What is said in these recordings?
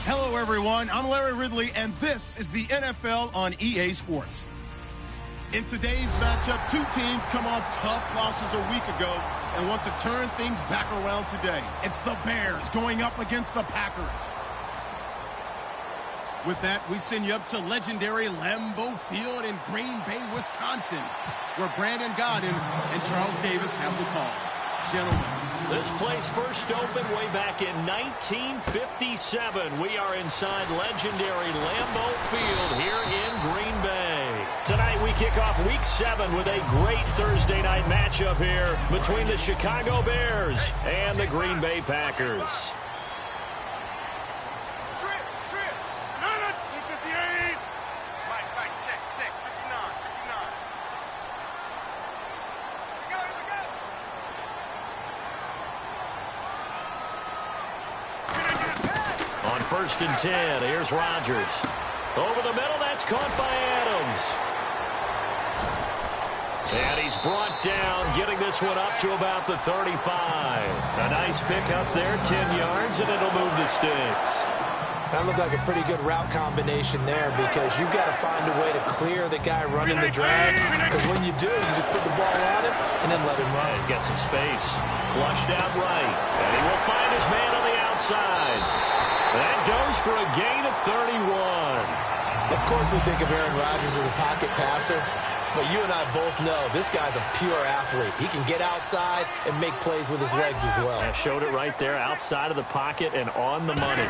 Hello, everyone. I'm Larry Ridley, and this is the NFL on EA Sports. In today's matchup, two teams come off tough losses a week ago and want to turn things back around today. It's the Bears going up against the Packers. With that, we send you up to legendary Lambeau Field in Green Bay, Wisconsin, where Brandon Gaudin and Charles Davis have the call. Gentlemen. This place first opened way back in 1957. We are inside legendary Lambeau Field here in Green Bay. Tonight we kick off Week 7 with a great Thursday night matchup here between the Chicago Bears and the Green Bay Packers. On 1st and 10, here's Rodgers. Over the middle, that's caught by Adams. And he's brought down, getting this one up to about the 35. A nice pick up there, 10 yards, and it'll move the sticks. That looked like a pretty good route combination there because you've got to find a way to clear the guy running the drag. Because when you do, you just put the ball on him and then let him run. He's got some space. Flushed out right. And he will find his man on the outside. That goes for a gain of 31. Of course, we think of Aaron Rodgers as a pocket passer, but you and I both know this guy's a pure athlete. He can get outside and make plays with his legs as well. I showed it right there, outside of the pocket and on the money.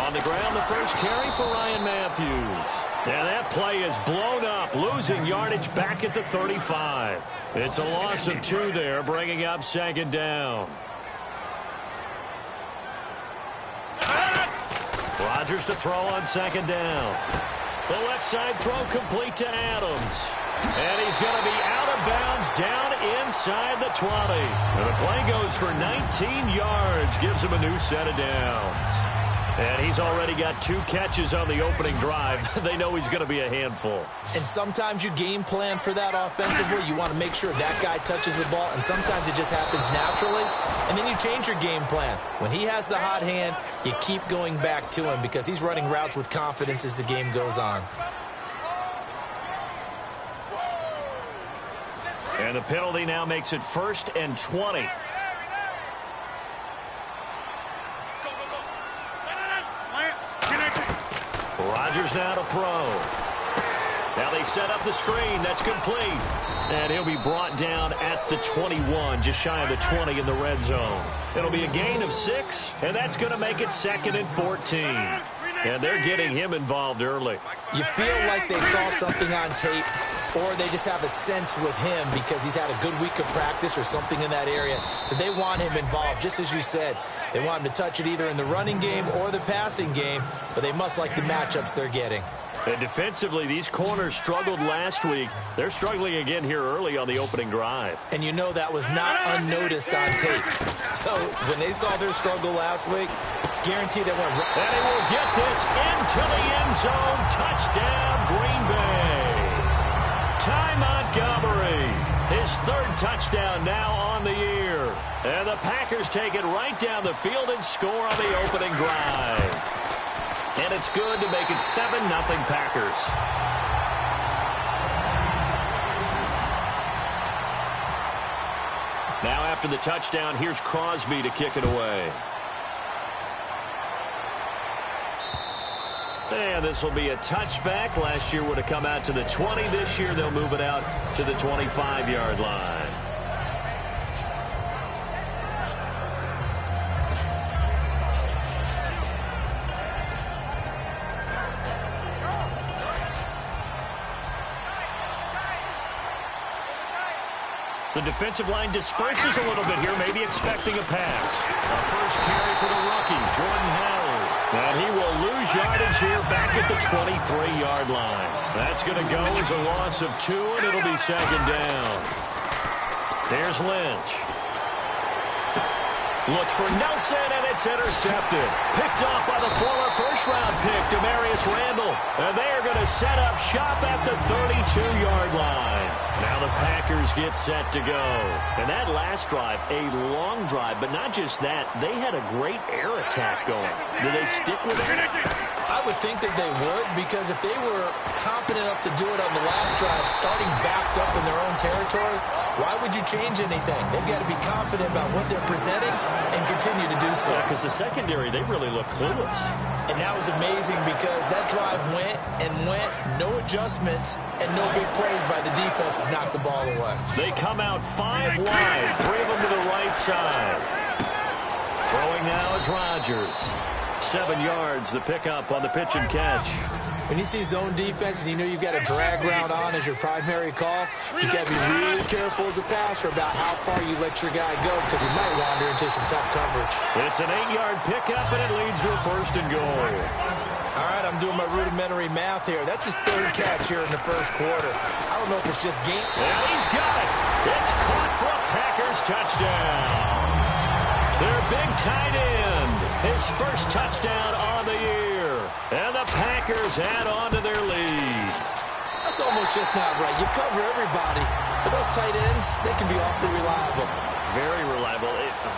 On the ground, the first carry for Ryan Matthews. And that play is blown up, losing yardage back at the 35. It's a loss of 2 there, bringing up 2nd down. Rodgers to throw on 2nd down. The left side throw complete to Adams. And he's going to be out of bounds down inside the 20. And the play goes for 19 yards, gives him a new set of downs. And he's already got 2 catches on the opening drive. They know he's going to be a handful. And sometimes you game plan for that offensively. You want to make sure that guy touches the ball, and sometimes it just happens naturally. And then you change your game plan. When he has the hot hand, you keep going back to him because he's running routes with confidence as the game goes on. And the penalty now makes it 1st and 20. Rodgers now to throw. Now they set up the screen. That's complete. And he'll be brought down at the 21, just shy of the 20 in the red zone. It'll be a gain of 6, and that's going to make it 2nd and 14. And they're getting him involved early. You feel like they saw something on tape, or they just have a sense with him because he's had a good week of practice or something in that area that they want him involved. Just as you said, they want him to touch it either in the running game or the passing game, but they must like the matchups they're getting. And defensively, these corners struggled last week. They're struggling again here early on the opening drive. And you know that was not unnoticed on tape. So when they saw their struggle last week, guaranteed it went right. And he will get this into the end zone. Touchdown, Green Bay. Ty Montgomery, his 3rd touchdown now on the year. And the Packers take it right down the field and score on the opening drive. And it's good to make it 7-0 Packers. Now after the touchdown, here's Crosby to kick it away. And this will be a touchback. Last year would have come out to the 20. This year they'll move it out to the 25-yard line. The defensive line disperses a little bit here, maybe expecting a pass. A first carry for the rookie, Jordan Howard. And he will lose yardage here back at the 23-yard line. That's going to go as a loss of 2, and it'll be 2nd down. There's Lynch. Looks for Nelson, and it's intercepted. Picked off by the former first first-round pick, Demarius Randall. And they are going to set up shop at the 32-yard line. Now the Packers get set to go. And that last drive, a long drive, but not just that. They had a great air attack going. Do they stick with it? I would think that they would, because if they were confident enough to do it on the last drive, starting backed up in their own territory, why would you change anything? They've got to be confident about what they're presenting and continue to do so. Yeah, because the secondary, they really look clueless. And that was amazing because that drive went and went, no adjustments, and no big plays by the defense to knock the ball away. They come out 5 wide, 3 of them to the right side. Throwing now is Rodgers. 7 yards, the pickup on the pitch and catch. When you see zone defense and you know you've got a drag route on as your primary call, you've got to be really careful as a passer about how far you let your guy go because he might wander into some tough coverage. It's an 8-yard pickup, and it leads to a 1st and goal. All right, I'm doing my rudimentary math here. That's his 3rd catch here in the 1st quarter. I don't know if it's just game. Yeah, he's got it. It's caught for a Packers touchdown. Their big tight end, his 1st touchdown on the year. And the Packers add on to their lead. That's almost just not right. You cover everybody. But those tight ends, they can be awfully reliable. Very reliable.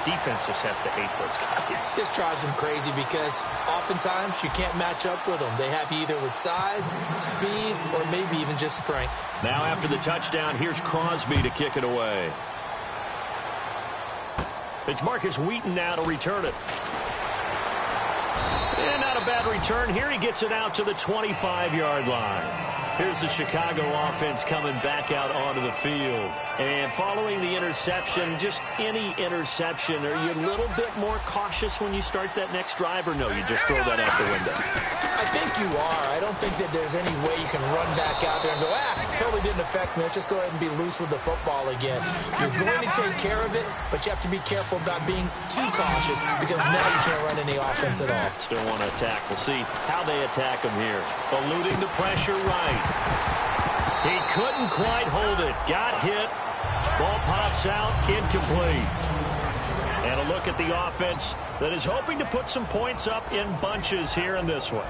Defense just has to hate those guys. This drives them crazy because oftentimes you can't match up with them. They have you either with size, speed, or maybe even just strength. Now after the touchdown, here's Crosby to kick it away. It's Marcus Wheaton now to return it. And not a bad return. Here he gets it out to the 25-yard line. Here's the Chicago offense coming back out onto the field. And following the interception, just any interception, are you a little bit more cautious when you start that next drive, or no, you just throw that out the window? I think you are. I don't think that there's any way you can run back out there and go, totally didn't affect me. Let's just go ahead and be loose with the football again. You're going to take care of it, but you have to be careful about being too cautious because now you can't run any offense at all. Still want to attack. We'll see how they attack him here. Eluding the pressure right. He couldn't quite hold it. Got hit. Ball pops out. Incomplete. And a look at the offense that is hoping to put some points up in bunches here in this one.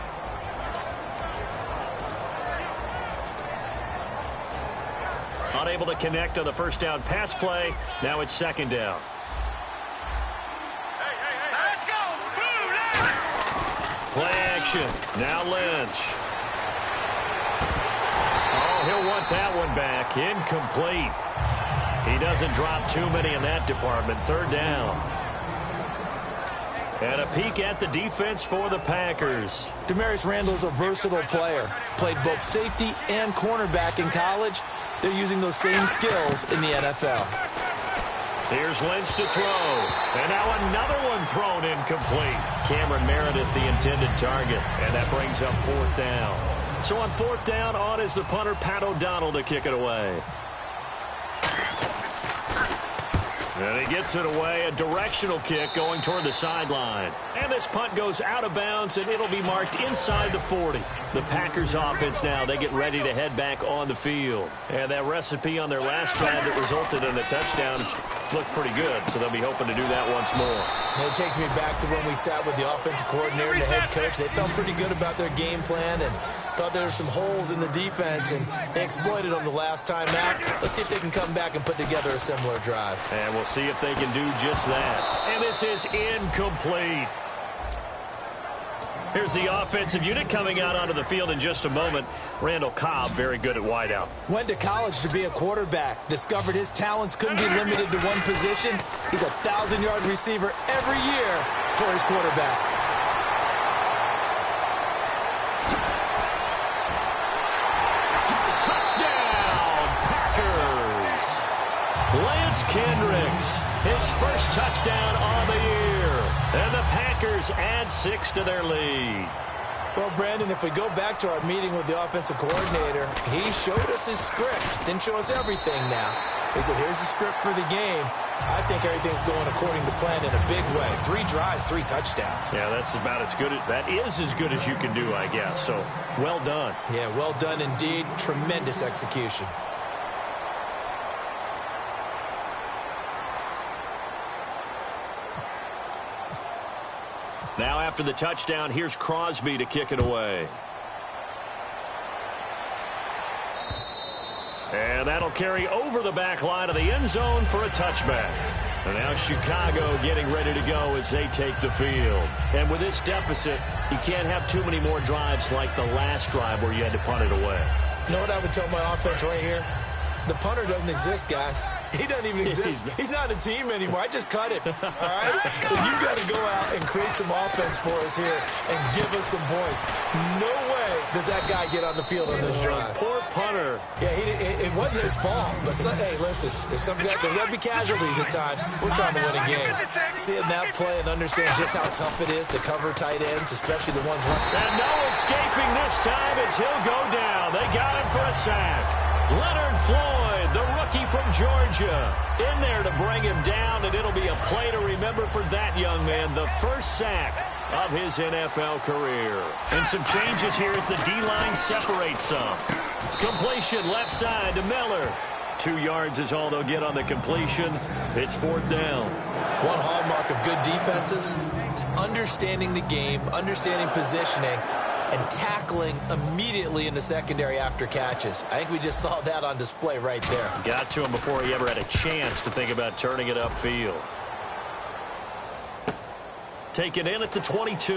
Unable to connect on the 1st down pass play. Now it's 2nd down. Let's go. Play action. Now Lynch. Oh, he'll want that one back. Incomplete. He doesn't drop too many in that department. 3rd down. And a peek at the defense for the Packers. Demarius Randall is a versatile player. Played both safety and cornerback in college. They're using those same skills in the NFL. Here's Lynch to throw. And now another one thrown incomplete. Cameron Meredith, the intended target. And that brings up 4th down. So on 4th down, on is the punter, Pat O'Donnell, to kick it away. And he gets it away, a directional kick going toward the sideline. And this punt goes out of bounds, and it'll be marked inside the 40. The Packers offense now, they get ready to head back on the field. And that recipe on their last drive that resulted in a touchdown looked pretty good, so they'll be hoping to do that once more. And it takes me back to when we sat with the offensive coordinator and the head coach. They felt pretty good about their game plan and thought there were some holes in the defense, and they exploited them the last time out. Let's see if they can come back and put together a similar drive. And we'll see if they can do just that. And this is incomplete. Here's the offensive unit coming out onto the field in just a moment. Randall Cobb, very good at wideout. Went to college to be a quarterback. Discovered his talents couldn't be limited to one position. He's a 1,000-yard receiver every year for his quarterback. Touchdown, Packers. Lance Kendricks, his 1st touchdown on the year. And the Packers add 6 to their lead. Well, Brandon, if we go back to our meeting with the offensive coordinator, he showed us his script. Didn't show us everything now. He said, here's the script for the game. I think everything's going according to plan in a big way. 3 drives, 3 touchdowns. Yeah, that's about as good. That is as good as you can do, I guess. So, well done. Yeah, well done indeed. Tremendous execution. Now after after the touchdown. Here's Crosby to kick it away. And that'll carry over the back line of the end zone for a touchback. And now Chicago getting ready to go as they take the field. And with this deficit, you can't have too many more drives like the last drive where you had to punt it away. You know what I would tell my offense right here? The punter doesn't exist, guys. He doesn't even exist. He's not a team anymore. I just cut him. All right? So you've got to go out and create some offense for us here and give us some points. No way does that guy get on the field on this drive. Poor punter. Yeah, it wasn't his fault. But, hey, listen, there's there'll be casualties at times. We're trying to win a game. Seeing that play and understand just how tough it is to cover tight ends, especially the ones running. And no escaping this time as he'll go down. They got him for a sack. Leonard Floyd, the rookie from Georgia, in there to bring him down, and it'll be a play to remember for that young man, the first sack of his NFL career. And some changes here as the D-line separates some. Completion left side to Miller. 2 yards is all they'll get on the completion. It's 4th down. One hallmark of good defenses is understanding the game, understanding positioning, and tackling immediately in the secondary after catches. I think we just saw that on display right there. Got to him before he ever had a chance to think about turning it upfield. Taken in at the 22.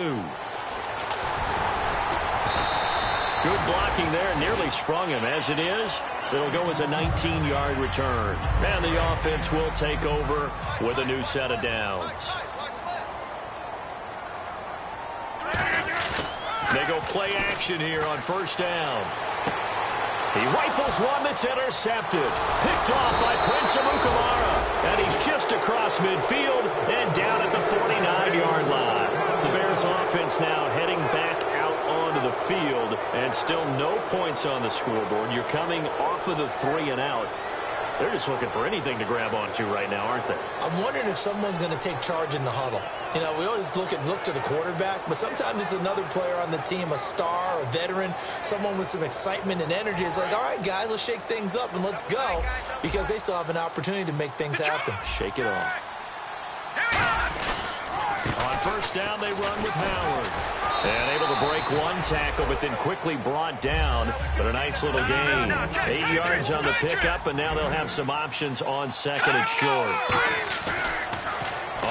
Good blocking there. Nearly sprung him. As it is, it'll go as a 19-yard return. And the offense will take over with a new set of downs. They go play action here on 1st down. He rifles one that's intercepted. Picked off by Prince Amukamara. And he's just across midfield and down at the 49-yard line. The Bears offense now heading back out onto the field, and still no points on the scoreboard. You're coming off of the 3 and out. They're just looking for anything to grab onto right now, aren't they? I'm wondering if someone's going to take charge in the huddle. You know, we always look to the quarterback, but sometimes it's another player on the team, a star, a veteran, someone with some excitement and energy. It's like, all right, guys, let's shake things up and let's go, because they still have an opportunity to make things happen. Shake it off. On 1st down, they run with Howard. And able to break one tackle, but then quickly brought down. But a nice little gain. 8 yards on the pickup, and now they'll have some options on 2nd and short.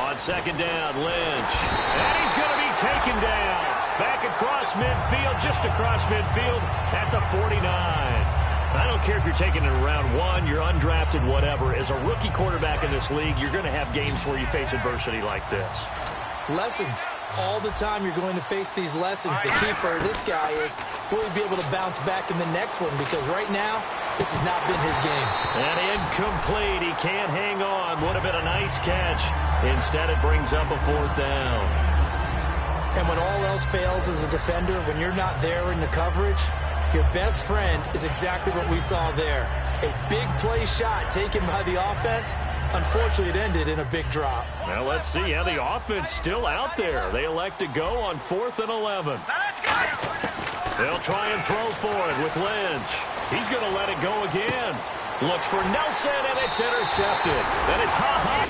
On 2nd down, Lynch. And he's going to be taken down. Back across midfield, just across midfield at the 49. I don't care if you're taking it in round 1, you're undrafted, whatever. As a rookie quarterback in this league, you're going to have games where you face adversity like this. Lessons. All the time you're going to face these lessons. The key for this guy is will he be able to bounce back in the next one, because right now this has not been his game. And incomplete. He can't hang on. Would have been a nice catch. Instead, it brings up a 4th down. And when all else fails as a defender, when you're not there in the coverage, your best friend is exactly what we saw there. A big play shot taken by the offense. Unfortunately, it ended in a big drop. Well, let's see. Yeah, the offense still out there. They elect to go on 4th and 11. They'll try and throw for it with Lynch. He's going to let it go again. Looks for Nelson, and it's intercepted. And it's ha-ha.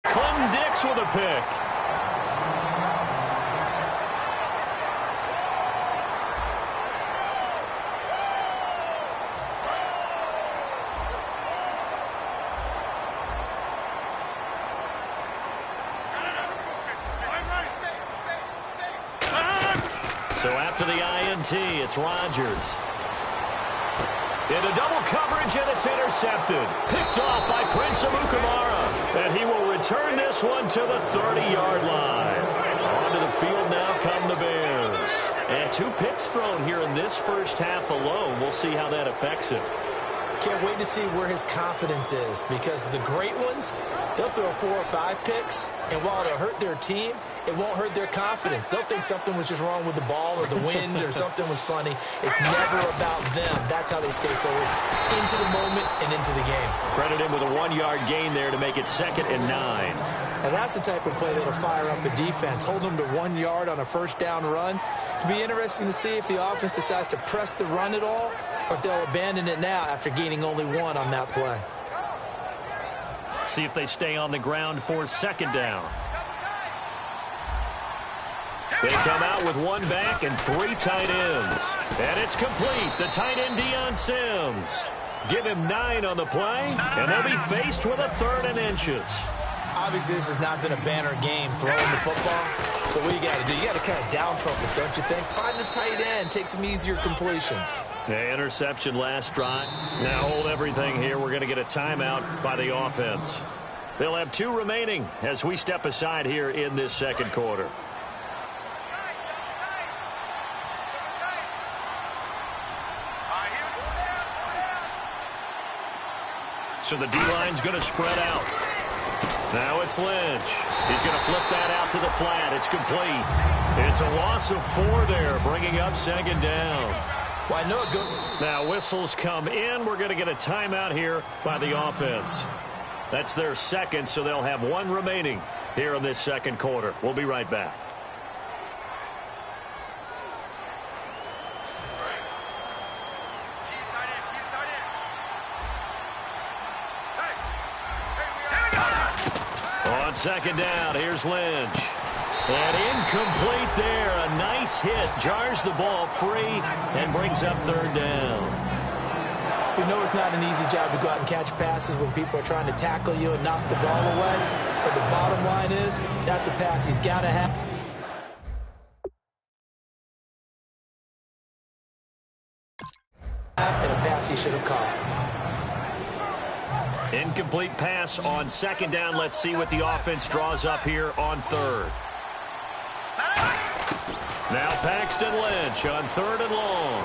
Clem Dix with a pick. So after the INT, it's Rodgers. Into double coverage, and it's intercepted. Picked off by Prince Amukamara. And he will return this one to the 30-yard line. Onto the field now come the Bears. And 2 picks thrown here in this first half alone. We'll see how that affects him. Can't wait to see where his confidence is, because the great ones, they'll throw 4 or 5 picks, and while it'll hurt their team, it won't hurt their confidence. They'll think something was just wrong with the ball or the wind or something was funny. It's never about them. That's how they stay so into the moment and into the game. Credit him with a 1-yard gain there to make it 2nd and 9. And that's the type of play that'll fire up a defense. Hold them to 1 yard on a 1st down run. It'll be interesting to see if the offense decides to press the run at all or if they'll abandon it now after gaining only one on that play. See if they stay on the ground for second down. They come out with one back and three tight ends. And it's complete. The tight end, Deion Sims. Give him 9 on the play, and they'll be faced with a 3rd and inches. Obviously, this has not been a banner game throwing the football. So what you got to do, you got to kind of down focus, don't you think? Find the tight end, take some easier completions. The interception last drive. Now hold everything here. We're going to get a timeout by the offense. They'll have 2 remaining as we step aside here in this second quarter. So the D-line's going to spread out. Now it's Lynch. He's going to flip that out to the flat. It's complete. It's a loss of 4 there, bringing up second down. Well, I know it goes. Now whistles come in. We're going to get a timeout here by the offense. That's their second, so they'll have 1 remaining here in this second quarter. We'll be right back. On second down, here's Lynch. And incomplete there. A nice hit. Jars the ball free and brings up 3rd down. We know it's not an easy job to go out and catch passes when people are trying to tackle you and knock the ball away. But the bottom line is, that's a pass he's got to have. And a pass he should have caught. Incomplete pass on second down. Let's see what the offense draws up here on 3rd. Now Paxton Lynch on 3rd and long.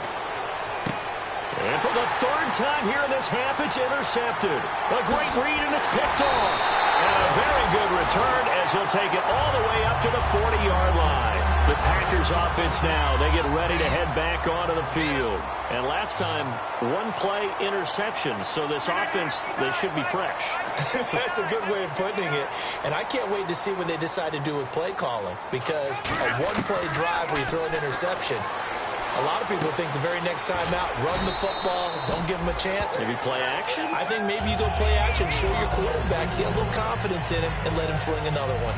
And for the 3rd time here in this half, it's intercepted. A great read, and it's picked off. And a very good return as he'll take it all the way up to the 40-yard line. The Packers offense now, they get ready to head back onto the field. And last time, 1 play interception, so this offense, they should be fresh. That's a good way of putting it. And I can't wait to see what they decide to do with play calling, because a 1-play drive where you throw an interception, a lot of people think the very next time out, run the football, don't give him a chance. Maybe play action? I think maybe you go play action, show your quarterback, get a little confidence in him, and let him fling another one.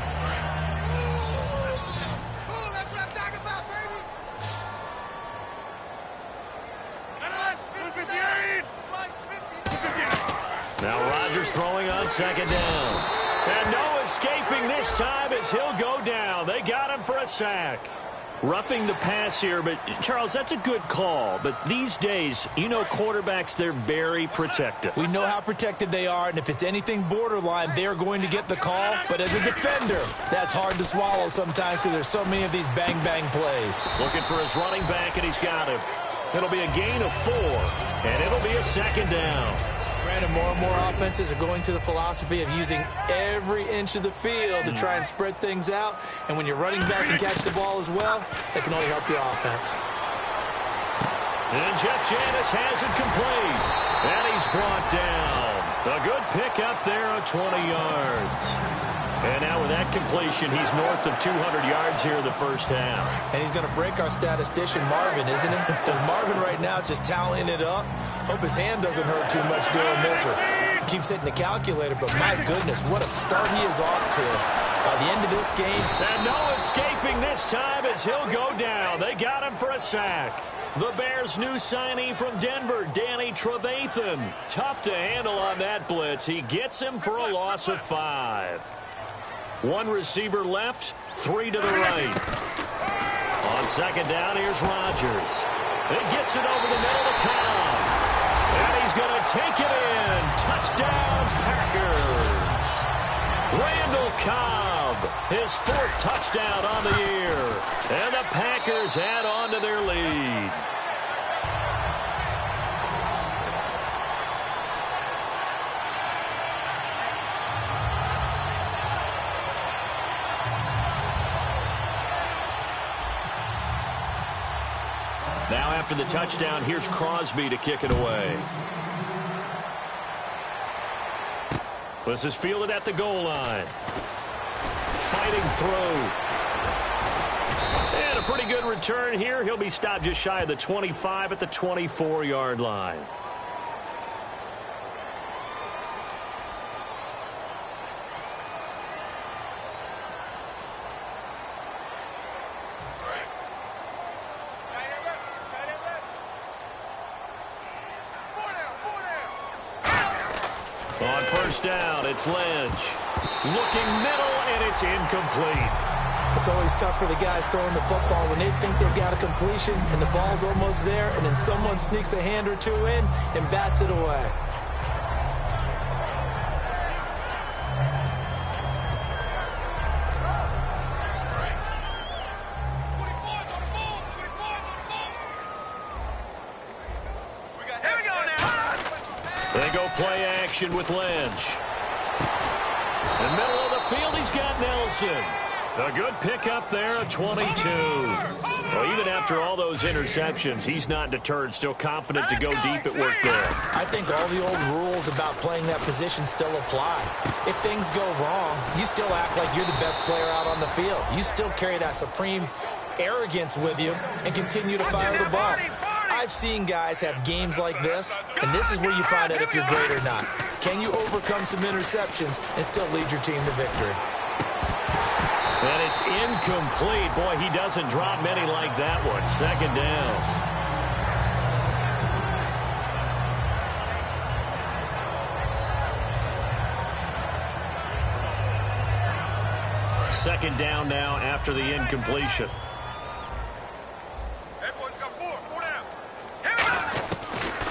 Now Rodgers throwing on second down. And no escaping this time as he'll go down. They got him for a sack. Roughing the pass here, but Charles, that's a good call. But these days, you know, quarterbacks, they're very protective. We know how protected they are, and if it's anything borderline, they're going to get the call. But as a defender, that's hard to swallow sometimes because there's so many of these bang-bang plays. Looking for his running back, and he's got him. It'll be a gain of 4, and it'll be a second down. Granted, more and more offenses are going to the philosophy of using every inch of the field to try and spread things out. And when you're running back and catch the ball as well, that can only help your offense. And Jeff Janis has it complete. And he's brought down. A good pick up there of 20 yards. And now with that completion, he's north of 200 yards here in the first half. And he's going to break our statistician Marvin, isn't he? Because Marvin right now is just tallying it up. Hope his hand doesn't hurt too much doing this or keeps hitting the calculator. But my goodness, what a start he is off to. By the end of this game. And no escaping this time as he'll go down. They got him for a sack. The Bears' new signee from Denver, Danny Trevathan. Tough to handle on that blitz. He gets him for a loss of 5. 1 receiver left, 3 to the right. On second down, here's Rodgers. He gets it over the middle to Cobb. And he's going to take it in. Touchdown, Packers. Randall Cobb, his 4th touchdown on the year. And the Packers add on to their lead. Now after the touchdown, here's Crosby to kick it away. This is fielded at the goal line. Fighting through. And a pretty good return here. He'll be stopped just shy of the 25 at the 24-yard line. On first down, it's Lynch. Looking middle, and it's incomplete. It's always tough for the guys throwing the football when they think they've got a completion and the ball's almost there, and then someone sneaks a hand or two in and bats it away. They go play action with Lynch. In the middle of the field, he's got Nelson. A good pickup there, a 22. Well, even after all those interceptions, he's not deterred, still confident to go deep at work there. I think all the old rules about playing that position still apply. If things go wrong, you still act like you're the best player out on the field. You still carry that supreme arrogance with you and continue to fire the ball. I've seen guys have games like this, and this is where you find out if you're great or not. Can you overcome some interceptions and still lead your team to victory? And it's incomplete. Boy, he doesn't drop many like that one. Second down. Second down now after the incompletion.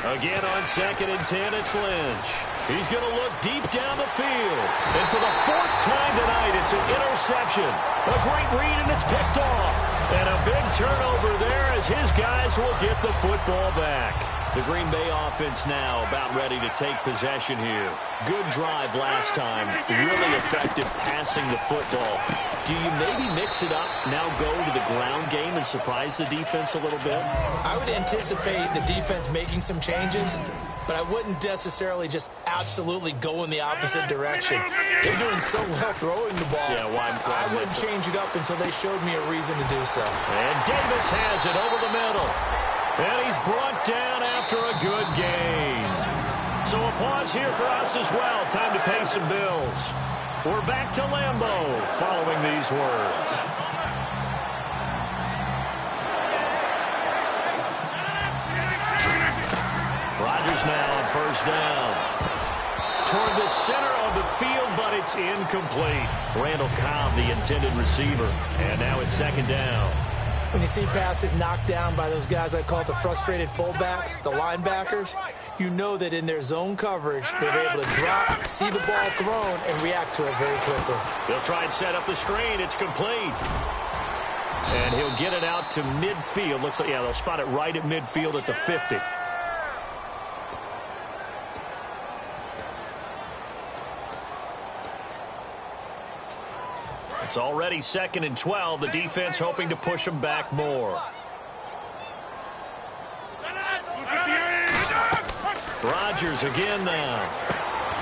Again on 2nd and 10, it's Lynch. He's going to look deep down the field. And for the 4th time tonight, it's an interception. A great read, and it's picked off. And a big turnover there as his guys will get the football back. The Green Bay offense now about ready to take possession here. Good drive last time. Really effective passing the football. Do you maybe mix it up, now go to the ground game and surprise the defense a little bit? I would anticipate the defense making some changes, but I wouldn't necessarily just absolutely go in the opposite direction. They're doing so well throwing the ball. Yeah, I wouldn't change it up until they showed me a reason to do so. And Davis has it over the middle. And he's brought down after a good game. So a pause here for us as well. Time to pay some bills. We're back to Lambeau following these words. Rodgers now on first down. Toward the center of the field, but it's incomplete. Randall Cobb, the intended receiver. And now it's second down. When you see passes knocked down by those guys I call the frustrated fullbacks, the linebackers, you know that in their zone coverage, they're able to drop, see the ball thrown, and react to it very quickly. They'll try and set up the screen. It's complete. And he'll get it out to midfield. Looks like, yeah, they'll spot it right at midfield at the 50. It's already 2nd and 12. The defense hoping to push them back more. Rodgers again now.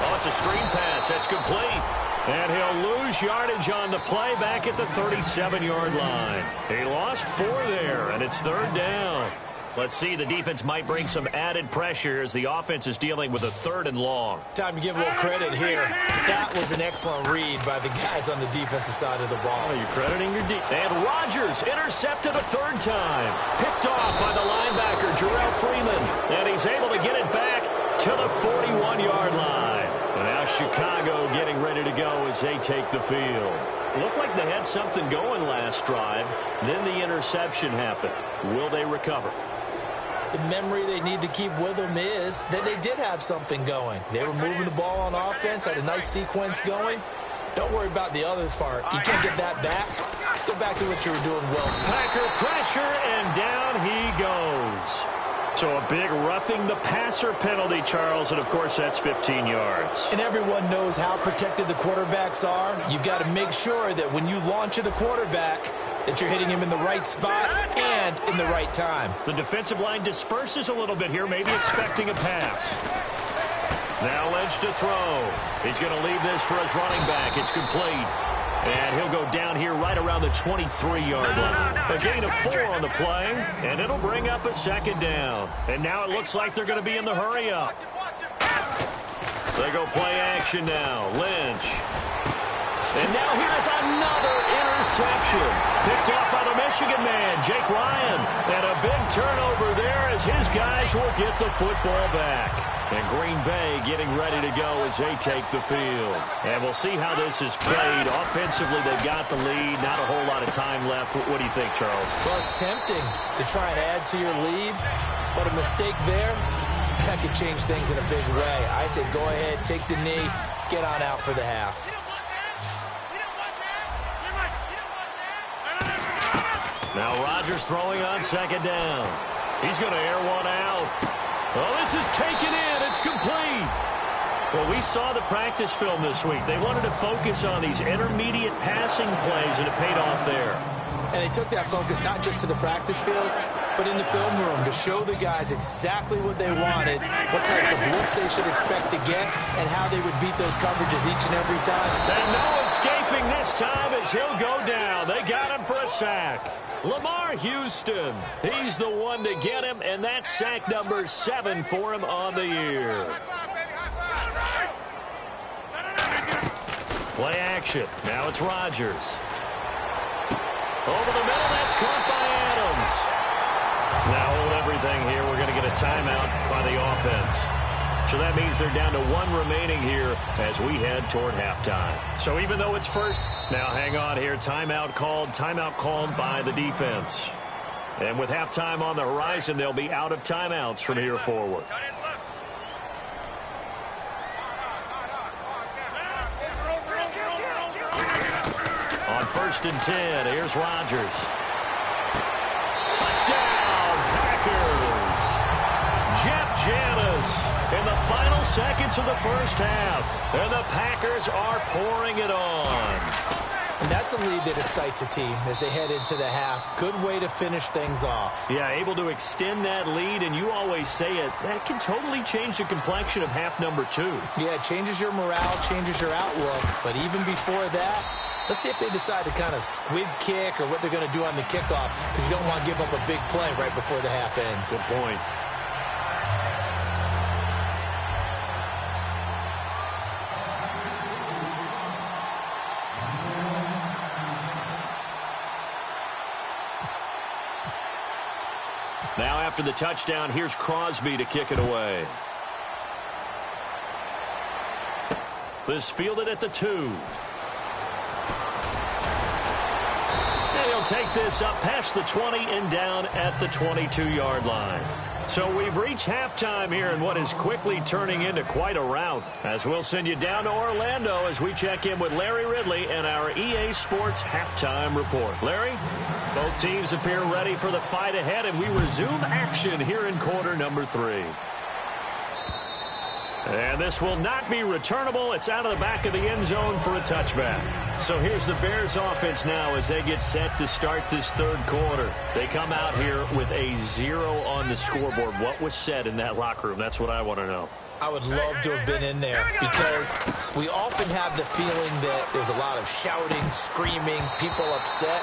Oh, it's a screen pass. That's complete. And he'll lose yardage on the play back at the 37-yard line. He lost 4 there, and it's 3rd down. Let's see, the defense might bring some added pressure as the offense is dealing with a 3rd and long. Time to give a little credit here. That was an excellent read by the guys on the defensive side of the ball. Oh, you're crediting your defense. And Rodgers intercepted a 3rd time. Picked off by the linebacker, Jarrell Freeman. And he's able to get it back to the 41-yard line. And now Chicago getting ready to go as they take the field. Looked like they had something going last drive. Then the interception happened. Will they recover? The memory they need to keep with them is that they did have something going. They were moving the ball on offense, had a nice sequence going. Don't worry about the other part. You can't get that back. Let's go back to what you were doing well. Packer pressure, and down he goes. So a big roughing the passer penalty, Charles, and of course that's 15 yards. And everyone knows how protected the quarterbacks are. You've got to make sure that when you launch at a quarterback, that you're hitting him in the right spot and in the right time. The defensive line disperses a little bit here, maybe expecting a pass. Now Lynch to throw. He's going to leave this for his running back. It's complete. And he'll go down here right around the 23-yard line. A gain of 4 on the play, and it'll bring up a second down. And now it looks like they're going to be in the hurry-up. They go play action now. Lynch. And now here's another interception. Picked off by the Michigan man, Jake Ryan. And a big turnover there as his guys will get the football back. And Green Bay getting ready to go as they take the field. And we'll see how this is played. Offensively, they've got the lead. Not a whole lot of time left. What do you think, Charles? Well, it's tempting to try and add to your lead, but a mistake there, that could change things in a big way. I say go ahead, take the knee, get on out for the half. Now Rodgers throwing on second down. He's going to air one out. Oh, this is taken in. It's complete. Well, we saw the practice film this week. They wanted to focus on these intermediate passing plays, and it paid off there. And they took that focus not just to the practice field, but in the film room to show the guys exactly what they wanted, what types of looks they should expect to get, and how they would beat those coverages each and every time. And no escaping this time as he'll go down. They got him for a sack. Lamar Houston, he's the one to get him, and that's sack number 7 for him on the year. Play action. Now it's Rodgers. Over the middle, that's caught by Adams. Now hold everything here. We're going to get a timeout by the offense. So that means they're down to 1 remaining here as we head toward halftime. So even though it's first, now hang on here. Timeout called by the defense. And with halftime on the horizon, they'll be out of timeouts from here forward. On 1st and 10, here's Rodgers. Touchdown, Packers. Jeff Janis in the final seconds of the first half. And the Packers are pouring it on. And that's a lead that excites a team as they head into the half. Good way to finish things off. Yeah, able to extend that lead, and you always say it, that can totally change the complexion of half number 2. Yeah, it changes your morale, changes your outlook. But even before that, let's see if they decide to kind of squib kick or what they're going to do on the kickoff, because you don't want to give up a big play right before the half ends. Good point. Now after the touchdown, here's Crosby to kick it away. This fielded at the 2. And he'll take this up past the 20 and down at the 22-yard line. So we've reached halftime here in what is quickly turning into quite a rout, as we'll send you down to Orlando as we check in with Larry Ridley and our EA Sports halftime report. Larry, both teams appear ready for the fight ahead, and we resume action here in quarter number 3. And this will not be returnable. It's out of the back of the end zone for a touchback. So here's the Bears offense now as they get set to start this third quarter. They come out here with a 0 on the scoreboard. What was said in that locker room? That's what I want to know. I would love to have been in there because we often have the feeling that there's a lot of shouting, screaming, people upset.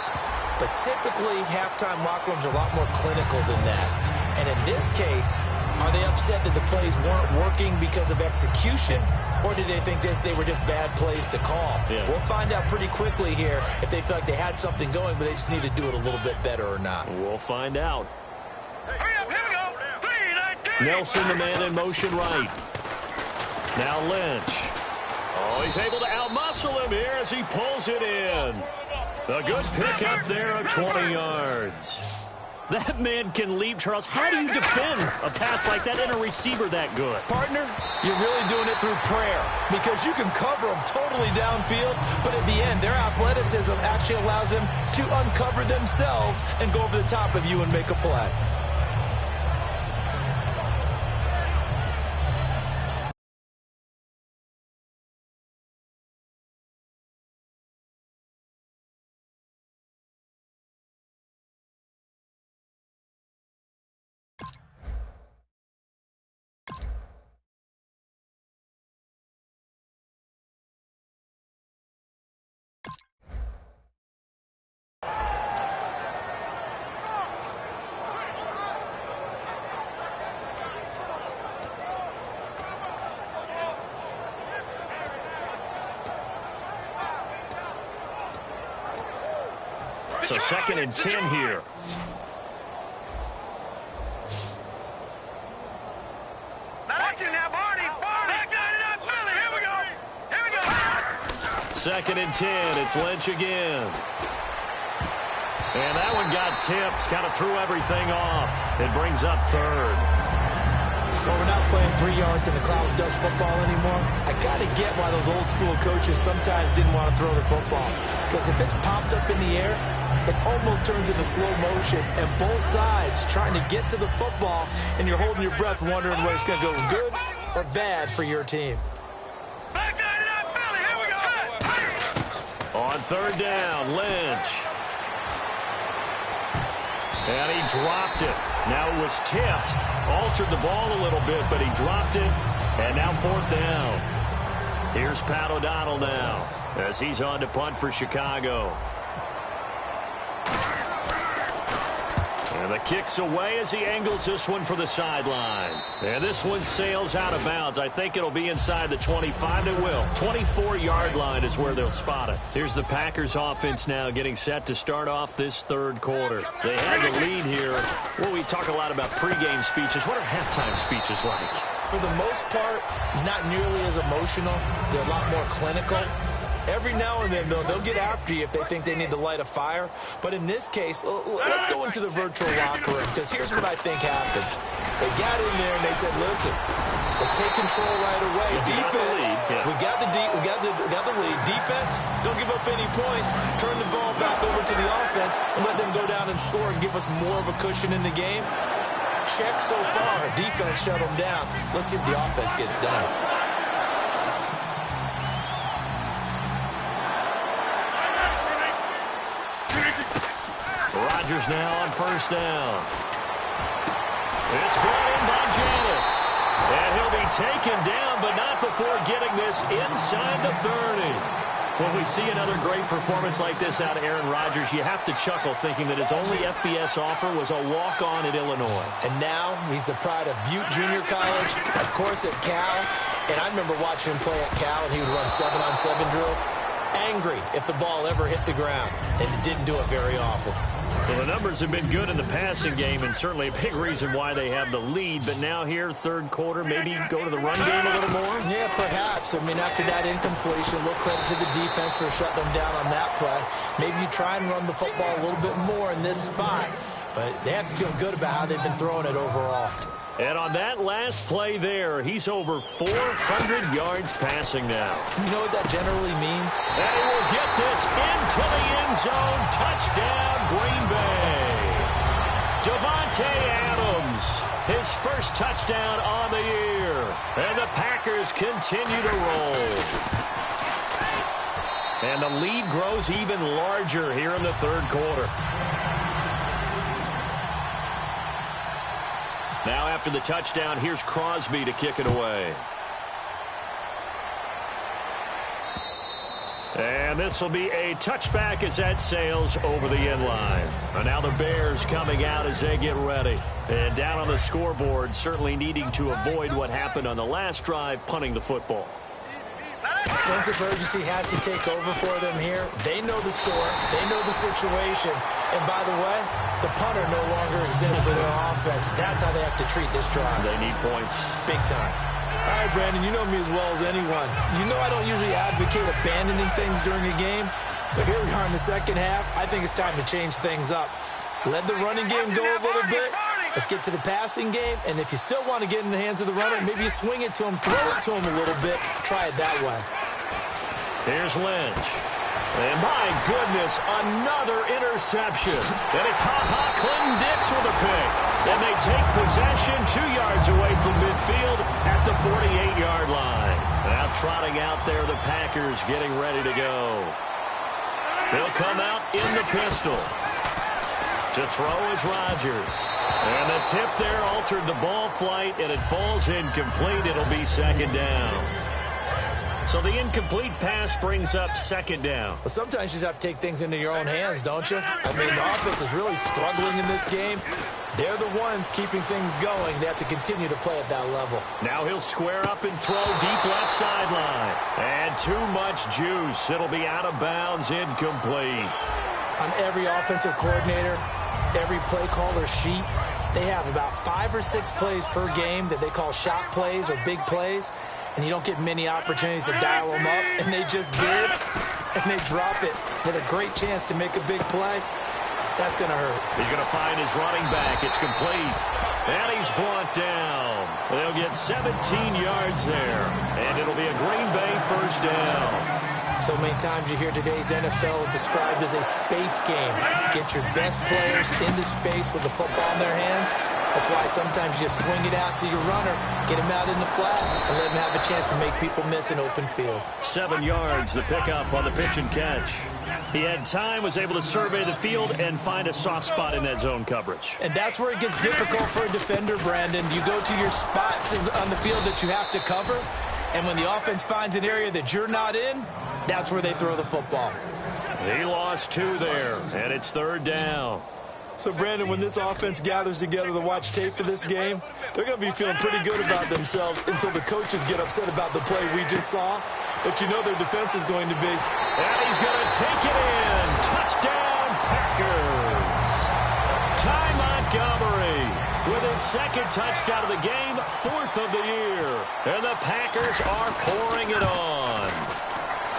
But typically, halftime locker rooms are a lot more clinical than that. And in this case, are they upset that the plays weren't working because of execution, or did they think they were just bad plays to call? Yeah. We'll find out pretty quickly here if they feel like they had something going, but they just need to do it a little bit better or not. We'll find out. Hurry up, here we go. Nelson, the man in motion right. Now Lynch. Oh, he's able to outmuscle him here as he pulls it in. A good pick up there of 20 yards. That man can leap, Charles. How do you defend a pass like that and a receiver that good? Partner, you're really doing it through prayer because you can cover them totally downfield, but at the end, their athleticism actually allows them to uncover themselves and go over the top of you and make a play. So 2nd and 10 here. Second and 10. It's Lynch again. And that one got tipped. Kind of threw everything off. It brings up 3rd. Well, we're not playing 3 yards in the cloud of dust football anymore. I kind of get why those old school coaches sometimes didn't want to throw the football. Because if it's popped up in the air, it almost turns into slow motion. And both sides trying to get to the football, and you're holding your breath wondering whether it's going to go good or bad for your team. On 3rd down, Lynch. And he dropped it. Now it was tipped. Altered the ball a little bit, but he dropped it. And now 4th down. Here's Pat O'Donnell now as he's on to punt for Chicago. And the kick's away as he angles this one for the sideline. And this one sails out of bounds. I think it'll be inside the 25. It will. 24-yard line is where they'll spot it. Here's the Packers offense now getting set to start off this 3rd quarter. They had the lead here. Well, we talk a lot about pregame speeches. What are halftime speeches like? For the most part, not nearly as emotional. They're a lot more clinical. Every now and then, they'll get after you if they think they need to light a fire. But in this case, let's go into the virtual locker room, because here's what I think happened. They got in there and they said, listen, let's take control right away. Defense, we got the lead. Defense, don't give up any points. Turn the ball back over to the offense and let them go down and score and give us more of a cushion in the game. Check so far. Defense shut them down. Let's see if the offense gets done. Rodgers now on 1st down. It's brought in by Janis. And he'll be taken down, but not before getting this inside the 30. When we see another great performance like this out of Aaron Rodgers, you have to chuckle thinking that his only FBS offer was a walk-on at Illinois. And now he's the pride of Butte Junior College, of course at Cal. And I remember watching him play at Cal, and he would run 7-on-7 drills. Angry if the ball ever hit the ground, and it didn't do it very often. Well, the numbers have been good in the passing game, and certainly a big reason why they have the lead. But now here, 3rd quarter, maybe go to the run game a little more? Yeah, perhaps. I mean, after that incompletion, a little credit to the defense for shutting them down on that play. Maybe you try and run the football a little bit more in this spot. But they have to feel good about how they've been throwing it overall. And on that last play there, he's over 400 yards passing now. You know what that generally means? And he will get this into the end zone. Touchdown, Green Bay. Davante Adams, his first touchdown on the year. And the Packers continue to roll. And the lead grows even larger here in the 3rd quarter. Now after the touchdown, here's Crosby to kick it away. And this will be a touchback as that sails over the end line. And now the Bears coming out as they get ready. And down on the scoreboard, certainly needing to avoid what happened on the last drive, punting the football. Sense of urgency has to take over for them here. They know the score. They know the situation. And by the way, the punter no longer exists for their offense. That's how they have to treat this drive. They need points. Big time. All right, Brandon, you know me as well as anyone. You know I don't usually advocate abandoning things during a game. But here we are in the 2nd half. I think it's time to change things up. Let the running game go a little bit. Let's get to the passing game. And if you still want to get in the hands of the runner, maybe you swing it to him, throw it to him a little bit. Try it that way. Here's Lynch. And my goodness, another interception. And it's Clinton Dix with a pick. And they take possession 2 yards away from midfield at the 48-yard line. Now trotting out there, the Packers getting ready to go. He'll come out in the pistol. To throw is Rodgers. And the tip there altered the ball flight, and it falls incomplete. It'll be 2nd down. So the incomplete pass brings up 2nd down. Well, sometimes you just have to take things into your own hands, don't you? I mean, the offense is really struggling in this game. They're the ones keeping things going. They have to continue to play at that level. Now he'll square up and throw deep left sideline. And too much juice. It'll be out of bounds, incomplete. On every offensive coordinator, every play caller sheet, they have about 5 or 6 plays per game that they call shot plays or big plays, and you don't get many opportunities to dial them up, and they just did, and they drop it with a great chance to make a big play. That's going to hurt. He's going to find his running back. It's complete. And he's brought down. They'll get 17 yards there, and it'll be a Green Bay first down. So many times you hear today's NFL described as a space game. Get your best players into space with the football in their hands. That's why sometimes you swing it out to your runner, get him out in the flat, and let him have a chance to make people miss an open field. 7 yards, the pickup on the pitch and catch. He had time, was able to survey the field and find a soft spot in that zone coverage. And that's where it gets difficult for a defender, Brandon. You go to your spots on the field that you have to cover, and when the offense finds an area that you're not in, that's where they throw the football. He lost 2 there, and it's 3rd down. So, Brandon, when this offense gathers together to watch tape for this game, they're going to be feeling pretty good about themselves until the coaches get upset about the play we just saw. But you know their defense is going to be. And he's going to take it in. Touchdown, Packers. Ty Montgomery with his 2nd touchdown of the game, 4th of the year. And the Packers are pouring it on.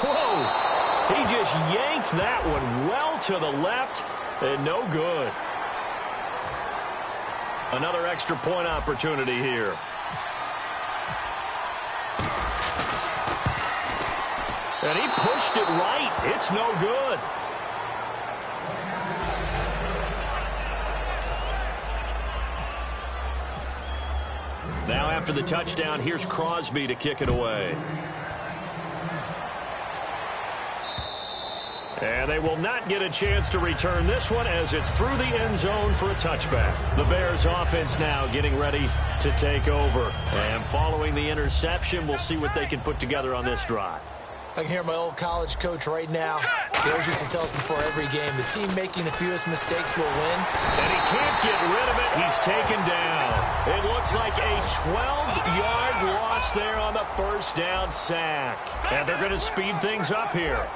Whoa! He just yanked that one well to the left and no good. Another extra point opportunity here. And he pushed it right. It's no good. Now after the touchdown, here's Crosby to kick it away. And they will not get a chance to return this one as it's through the end zone for a touchback. The Bears offense now getting ready to take over. And following the interception, we'll see what they can put together on this drive. I can hear my old college coach right now. He always used to tell us before every game, the team making the fewest mistakes will win. And he can't get rid of it. He's taken down. It looks like a 12-yard loss there on the first down sack. And they're going to speed things up here.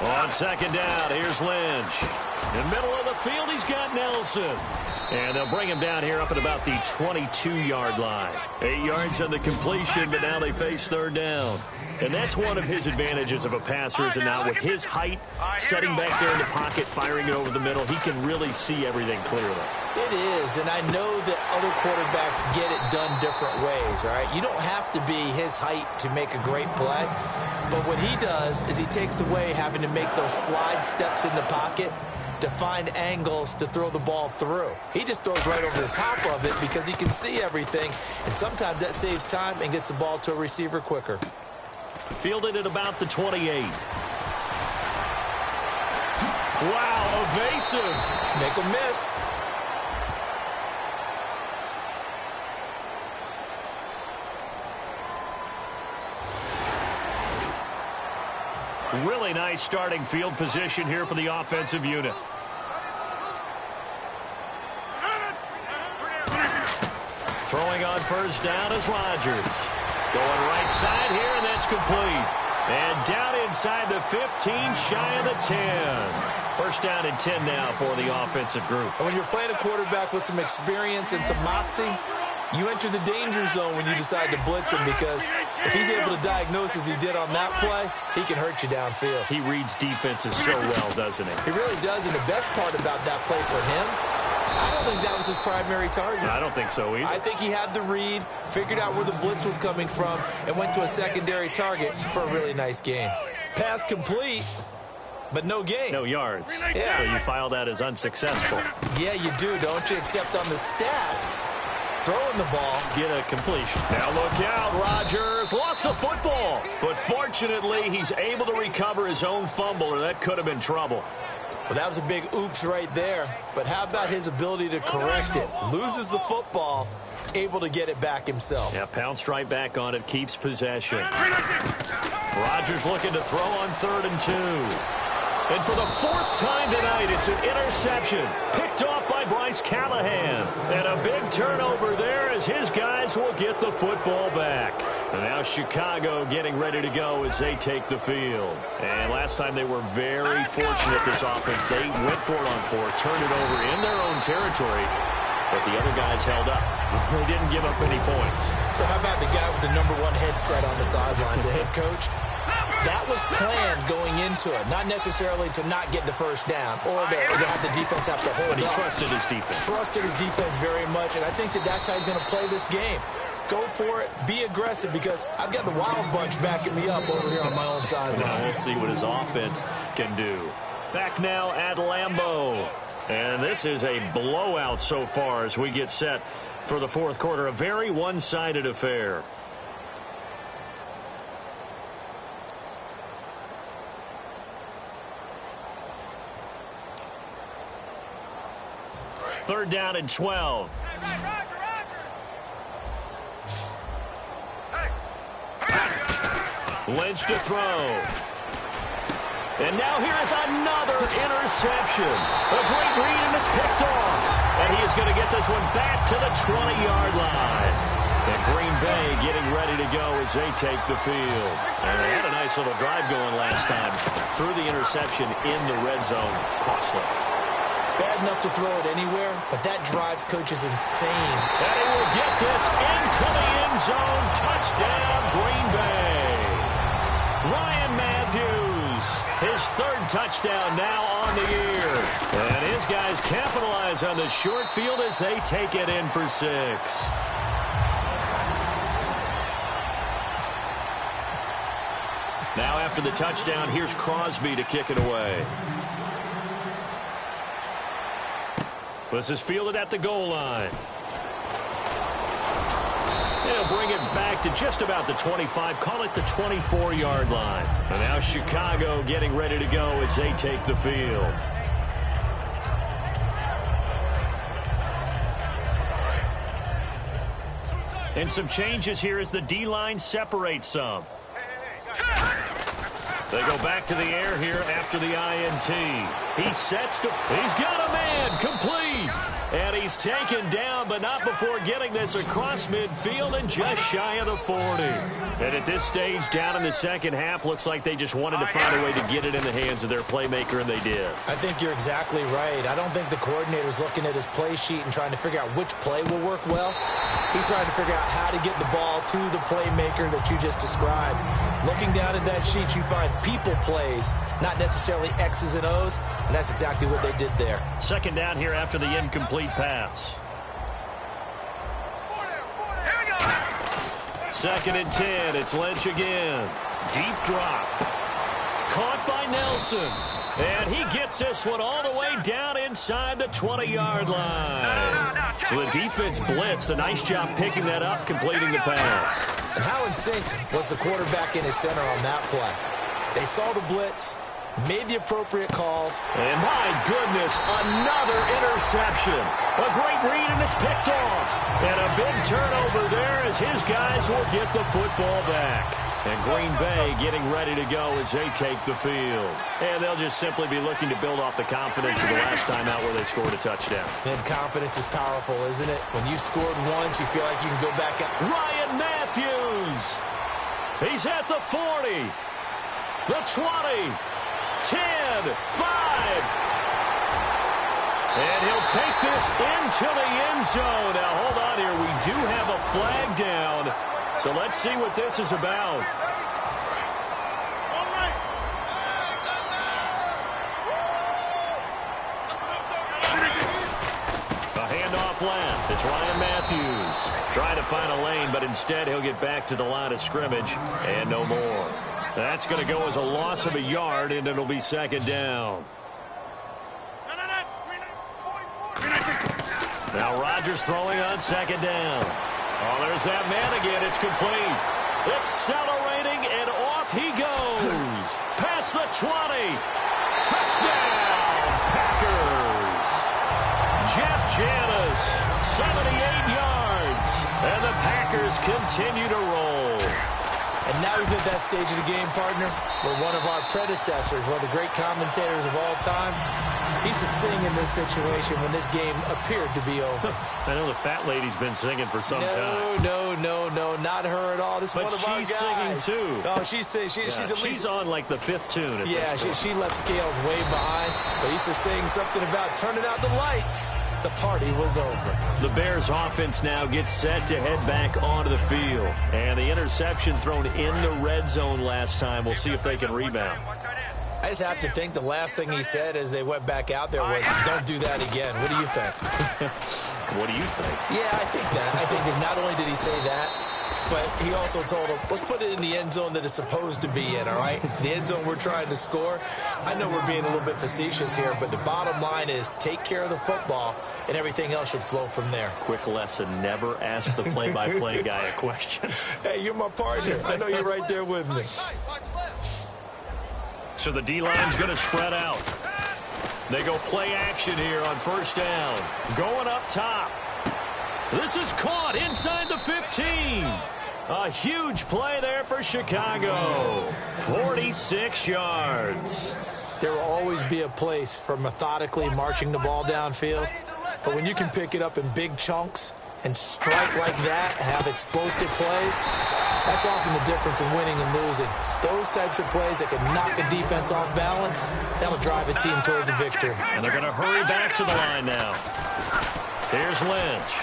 On 2nd down, here's Lynch. In the middle of the field, he's got Nelson. And they'll bring him down here up at about the 22-yard line. 8 yards on the completion, but now they face 3rd down. And that's one of his advantages of a passer, is now with his height, setting back there in the pocket, firing it over the middle, he can really see everything clearly. It is, and I know that other quarterbacks get it done different ways, all right? You don't have to be his height to make a great play, but what he does is he takes away having to make those slide steps in the pocket to find angles to throw the ball through. He just throws right over the top of it because he can see everything, and sometimes that saves time and gets the ball to a receiver quicker. Fielded at about the 28. Wow, evasive. Make a miss. Really nice starting field position here for the offensive unit. Throwing on first down is Rodgers. Going right side here, and that's complete. And down inside the 15, shy of the 10. First down and 10 now for the offensive group. And when you're playing a quarterback with some experience and some moxie, you enter the danger zone when you decide to blitz him, because if he's able to diagnose as he did on that play, he can hurt you downfield. He reads defenses so well, doesn't he? He really does, and the best part about that play for him, I don't think that was his primary target. I don't think so either. I think he had the read, figured out where the blitz was coming from, and went to a secondary target for a really nice game. Pass complete, but no gain. No yards. Yeah. So you file that as unsuccessful. Yeah, you do, don't you? Except on the stats, throwing the ball. Get a completion. Now look out. Rodgers lost the football. But fortunately, he's able to recover his own fumble, or that could have been trouble. Well, that was a big oops right there. But how about his ability to correct it? Loses the football, able to get it back himself. Yeah, pounced right back on it, keeps possession. Rodgers looking to throw on 3rd and 2. And for the fourth time tonight, it's an interception. Picked off by Bryce Callahan. And a big turnover there as his guys will get the football back. And now Chicago getting ready to go as they take the field. And last time they were very fortunate, this offense. They went for it on fourth, turned it over in their own territory. But the other guys held up. They didn't give up any points. So how about the guy with the #1 headset on the sidelines, the head coach? That was planned going into it, not necessarily to not get the first down or to have the defense have to hold up. But he trusted his defense. Trusted his defense very much, and I think that's how he's going to play this game. Go for it, be aggressive, because I've got the Wild Bunch backing me up over here on my own sideline. Well, we'll see what his offense can do. Back now at Lambeau. And this is a blowout so far as we get set for the fourth quarter. A very one-sided affair. Third down and 12. Lynch to throw. And now here is another interception. A great read, and it's picked off. And he is going to get this one back to the 20-yard line. And Green Bay getting ready to go as they take the field. And they had a nice little drive going last time. Threw the interception in the red zone. Costly. Bad enough to throw it anywhere, but that drives coaches insane. And he will get this into the end zone. Touchdown, Green Bay. Ryan Matthews, his third touchdown now on the year. And his guys capitalize on the short field as they take it in for 6. Now after the touchdown, here's Crosby to kick it away. This is fielded at the goal line. They'll bring it back to just about the 25, call it the 24-yard line. And now Chicago getting ready to go as they take the field. And some changes here as the D-line separates some. They go back to the air here after the INT. He sets to... He's got a man complete. And he's taken down, but not before getting this across midfield and just shy of the 40. And at this stage, down in the second half, looks like they just wanted to find a way to get it in the hands of their playmaker, and they did. I think you're exactly right. I don't think the coordinator's looking at his play sheet and trying to figure out which play will work well. He's trying to figure out how to get the ball to the playmaker that you just described. Looking down at that sheet, you find people plays, not necessarily X's and O's, and that's exactly what they did there. Second down here after the incomplete pass. Second and 10. It's Lynch again. Deep drop. Caught by Nelson. And he gets this one all the way down inside the 20-yard line. So the defense blitzed. A nice job picking that up, completing the pass. And how in sync was the quarterback in his center on that play? They saw the blitz, made the appropriate calls. And my goodness, another interception. A great read, and it's picked off. And a big turnover there as his guys will get the football back. And Green Bay getting ready to go as they take the field. And they'll just simply be looking to build off the confidence of the last time out where they scored a touchdown. And confidence is powerful, isn't it? When you scored once, you feel like you can go back up. Ryan Matthews. He's at the 40. The 20. 10. 5. And he'll take this into the end zone. Now, hold on here. We do have a flag down. So let's see what this is about. A handoff left. It's Ryan Matthews trying to find a lane, but instead he'll get back to the line of scrimmage and no more. That's going to go as a loss of a yard, and it'll be second down. Now Rodgers throwing on second down. Oh, there's that man again. It's complete. Accelerating, and off he goes. Past the 20. Touchdown, Packers. Jeff Janis, 78 yards. And the Packers continue to roll. And now we've hit that stage of the game, partner, where one of our predecessors, one of the great commentators of all time, he used to sing in this situation when this game appeared to be over. I know the fat lady's been singing for some time. No, not her at all. This is one of our guys. But she's singing, too. Oh, she's singing. She's on, like, the 5th tune. She left Scales way behind. But he used to sing something about turning out the lights. The party was over. The Bears offense now gets set to head back onto the field. And the interception thrown in the red zone last time. We'll see if they can rebound. I just have to think the last thing he said as they went back out there was, don't do that again. What do you think? What do you think? Yeah, I think that. I think that not only did he say that, but he also told him, let's put it in the end zone that it's supposed to be in, all right? The end zone we're trying to score. I know we're being a little bit facetious here, but the bottom line is take care of the football, and everything else should flow from there. Quick lesson, never ask the play-by-play guy a question. Hey, you're my partner. I know you're right there with me. So the D-line's going to spread out. They go play action here on first down. Going up top. This is caught inside the 15. A huge play there for Chicago. 46 yards. There will always be a place for methodically marching the ball downfield. But when you can pick it up in big chunks and strike like that, have explosive plays, that's often the difference in winning and losing. Those types of plays that can knock a defense off balance, that'll drive a team towards a victory. And they're going to hurry back to the line now. Here's Lynch.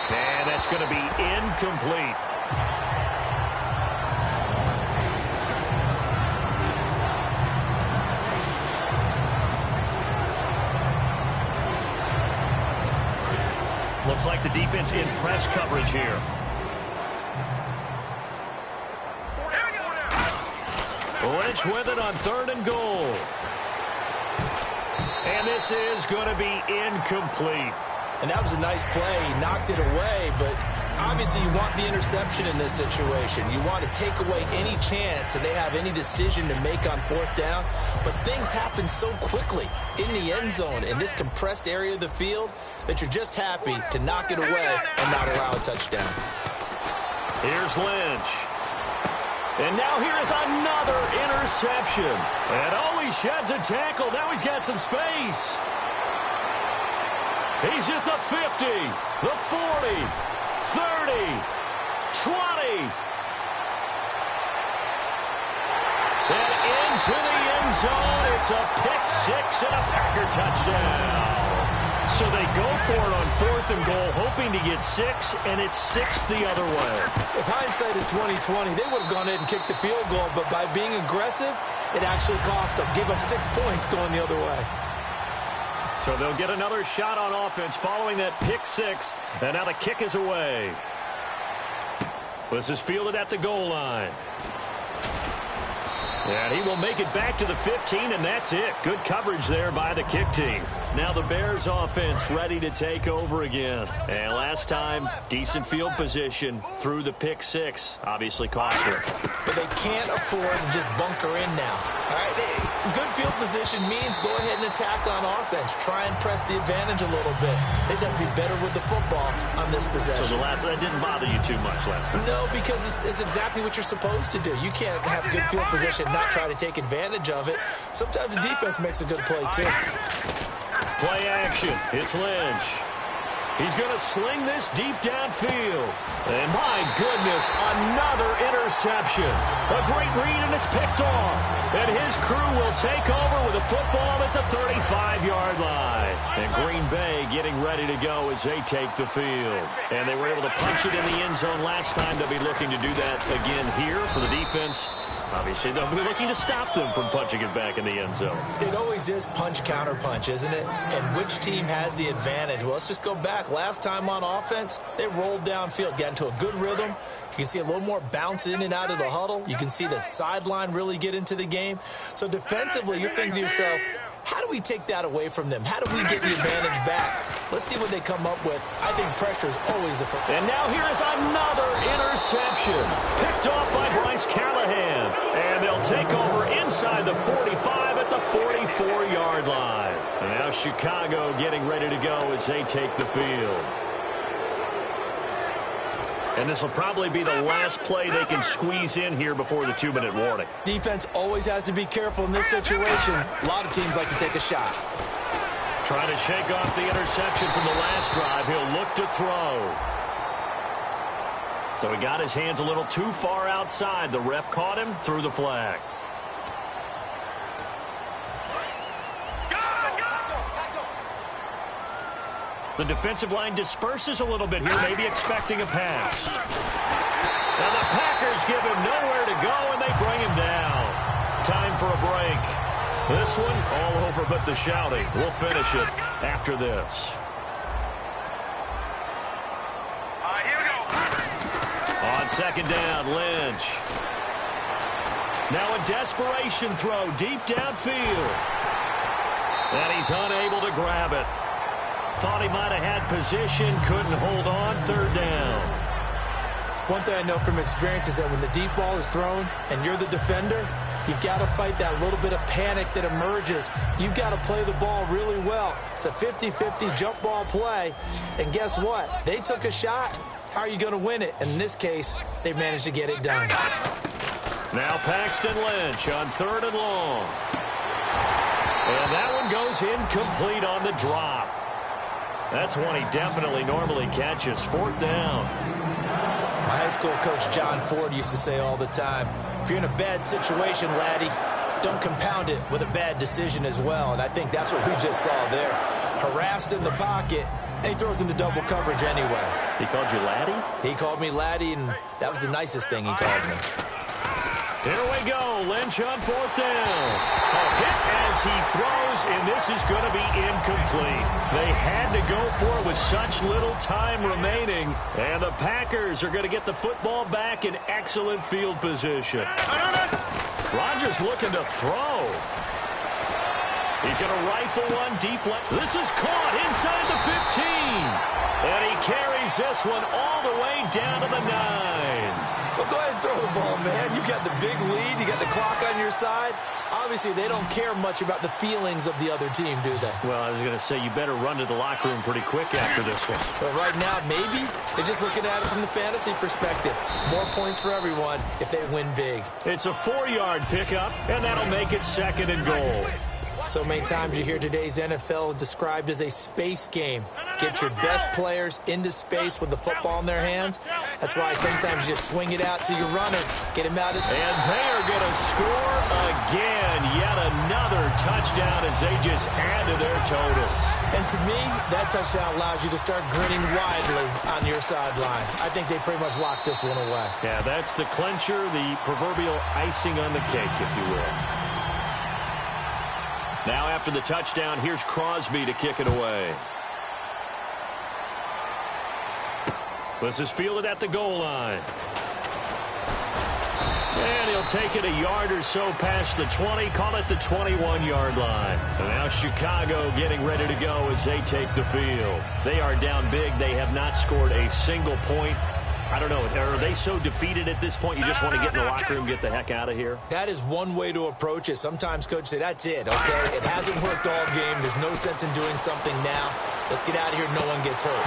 And that's going to be incomplete. Looks like the defense in press coverage here. Lynch with it on 3rd and goal. And this is going to be incomplete. And that was a nice play. He knocked it away, but obviously you want the interception in this situation. You want to take away any chance that they have any decision to make on 4th down. But things happen so quickly in the end zone in this compressed area of the field that you're just happy to knock it away and not allow a touchdown. Here's Lynch. And now here is another interception. And he sheds a tackle. Now he's got some space. He's at the 50, the 40, 30, 20. And into the end zone. It's a pick six and a Packer touchdown. So they go for it on 4th and goal, hoping to get 6, and it's 6 the other way. If hindsight is 20/20, they would have gone ahead and kicked the field goal, but by being aggressive, it actually cost them. Give them 6 points going the other way. So they'll get another shot on offense following that pick 6, and now the kick is away. This is fielded at the goal line. And he will make it back to the 15, and that's it. Good coverage there by the kick team. Now the Bears offense ready to take over again. And last time, decent field position through the pick 6. Obviously costly. But they can't afford to just bunker in now. All right, good field position means go ahead and attack on offense. Try and press the advantage a little bit. They just have to be better with the football on this possession. So that didn't bother you too much last time? No, because it's exactly what you're supposed to do. You can't have good field position and not try to take advantage of it. Sometimes the defense makes a good play, too. Play action. It's Lynch. He's going to sling this deep downfield. And my goodness, another interception. A great read, and it's picked off. And his crew will take over with a football at the 35-yard line. And Green Bay getting ready to go as they take the field. And they were able to punch it in the end zone last time. They'll be looking to do that again here for the defense. Obviously, they'll be looking to stop them from punching it back in the end zone. It always is punch, counter punch, isn't it? And which team has the advantage? Well, let's just go back. Last time on offense, they rolled downfield, got into a good rhythm. You can see a little more bounce in and out of the huddle. You can see the sideline really get into the game. So defensively, you're thinking to yourself, how do we take that away from them? How do we get the advantage back? Let's see what they come up with. I think pressure is always the first. And now here is another interception. Picked off by Bryce Callahan. And they'll take over inside the 45 at the 44-yard line. And now Chicago getting ready to go as they take the field. And this will probably be the last play they can squeeze in here before the 2-minute warning. Defense always has to be careful in this situation. A lot of teams like to take a shot. Trying to shake off the interception from the last drive. He'll look to throw. So he got his hands a little too far outside. The ref caught him, threw the flag. The defensive line disperses a little bit here, maybe expecting a pass. And the Packers give him nowhere to go, and they bring him down. Time for a break. This one all over but the shouting. We'll finish it after this. Here we go. On second down, Lynch. Now a desperation throw deep downfield. And he's unable to grab it. Thought he might have had position, couldn't hold on, third down. One thing I know from experience is that when the deep ball is thrown and you're the defender, you've got to fight that little bit of panic that emerges. You've got to play the ball really well. It's a 50-50 jump ball play. And guess what? They took a shot. How are you going to win it? And in this case, they managed to get it done. Now Paxton Lynch on third and long. And that one goes incomplete on the drop. That's one he definitely normally catches. Fourth down. My high school coach John Ford used to say all the time, if you're in a bad situation, laddie, don't compound it with a bad decision as well. And I think that's what we just saw there. Harassed in the pocket, and he throws into double coverage anyway. He called you laddie? He called me laddie, and that was the nicest thing he called me. Here we go. Lynch on fourth down. A hit as he throws, and this is going to be incomplete. They had to go for it with such little time remaining, and the Packers are going to get the football back in excellent field position. Rodgers looking to throw. He's going to rifle one deep left. This is caught inside the 15. And he carries this one all the way down to the 9. Well, go ahead and throw the ball, man. You got the big lead. You got the clock on your side. Obviously, they don't care much about the feelings of the other team, do they? Well, I was going to say, you better run to the locker room pretty quick after this one. But right now, maybe they're just looking at it from the fantasy perspective. More points for everyone if they win big. It's a 4-yard pickup, and that'll make it second and goal. So many times you hear today's NFL described as a space game. Get your best players into space with the football in their hands. That's why sometimes you just swing it out to your runner. Get him out. And they are going to score again. Yet another touchdown as they just add to their totals. And to me, that touchdown allows you to start grinning widely on your sideline. I think they pretty much locked this one away. Yeah, that's the clincher, the proverbial icing on the cake, if you will. Now after the touchdown, here's Crosby to kick it away. This is fielded at the goal line. And he'll take it a yard or so past the 20, call it the 21-yard line. And now Chicago getting ready to go as they take the field. They are down big. They have not scored a single point. I don't know. Are they so defeated at this point you just want to get in the locker room, get the heck out of here? That is one way to approach it. Sometimes coaches say, that's it, okay? It hasn't worked all game. There's no sense in doing something now. Let's get out of here. No one gets hurt.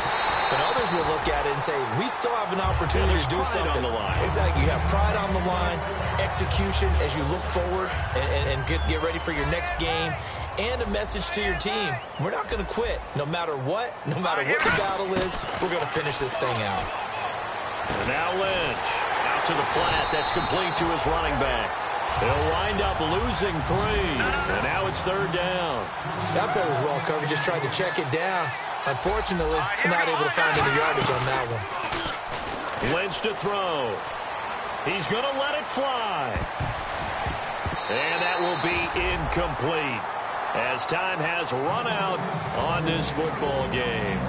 But others will look at it and say, we still have an opportunity to do something. On the line. Exactly. You have pride on the line, execution as you look forward and get ready for your next game, and a message to your team. We're not going to quit. No matter what the battle is, we're going to finish this thing out. And now Lynch out to the flat. That's complete to his running back. He'll wind up losing 3. And now it's third down. That play was well covered. Just tried to check it down. Unfortunately, not able to find any yardage on that one. Lynch to throw. He's going to let it fly. And that will be incomplete as time has run out on this football game.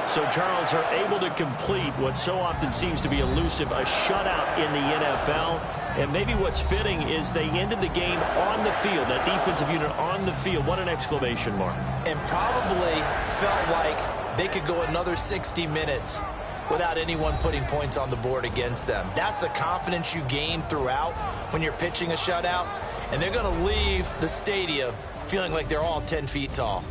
So Charles are able to complete what so often seems to be elusive, a shutout in the NFL. And maybe what's fitting is they ended the game on the field, that defensive unit on the field. What an exclamation mark. And probably felt like they could go another 60 minutes without anyone putting points on the board against them. That's the confidence you gain throughout when you're pitching a shutout. And they're going to leave the stadium feeling like they're all 10 feet tall.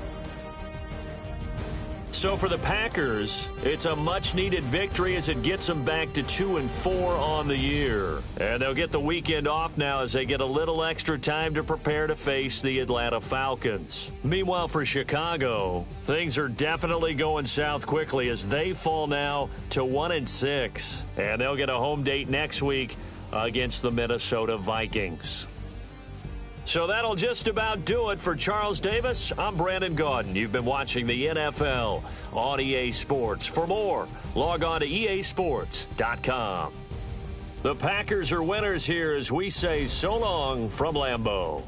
So for the Packers, it's a much-needed victory as it gets them back to 2-4 on the year. And they'll get the weekend off now as they get a little extra time to prepare to face the Atlanta Falcons. Meanwhile, for Chicago, things are definitely going south quickly as they fall now to 1-6. And they'll get a home date next week against the Minnesota Vikings. So that'll just about do it for Charles Davis. I'm Brandon Gaudin. You've been watching the NFL on EA Sports. For more, log on to easports.com. The Packers are winners here as we say so long from Lambeau.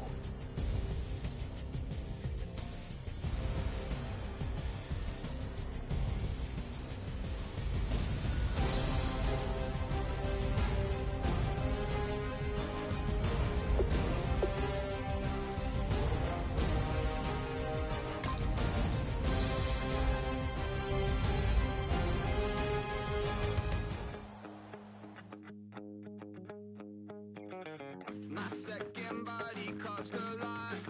My second body cost a lot.